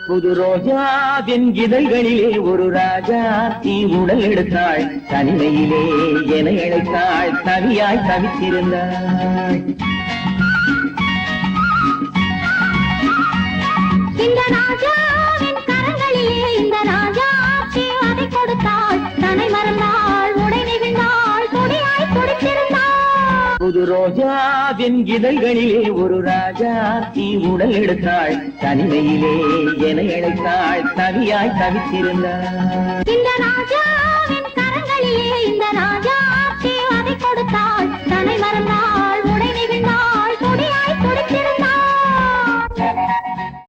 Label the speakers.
Speaker 1: புது ரோஜாவின் இதழ்களிலே ஒரு ராஜா தீ உடல் எடுத்தாள் தனிமையிலே என இழைத்தாள் தனியாய் தவித்திருந்தாள்.
Speaker 2: இந்த ராஜாவின் கரங்களிலே இந்த ராஜா அதை கொடுத்தாள் தன்னை மறந்தாள் உடை நெகிழ்ந்தாள் கொடியாய் கொடுத்திருந்தாள்.
Speaker 1: புது ரோஜாவின் இதழ்களிலே ஒரு ராஜா தீ உடல் எடுத்தாள் தனிமையிலே என இழைத்தாள் தனியாய் தவித்திருந்தாள்.
Speaker 2: இந்த ராஜாவின் கரங்களிலே இந்த ராஜா அதை கொடுத்தாள் தன்னை மறந்தாள்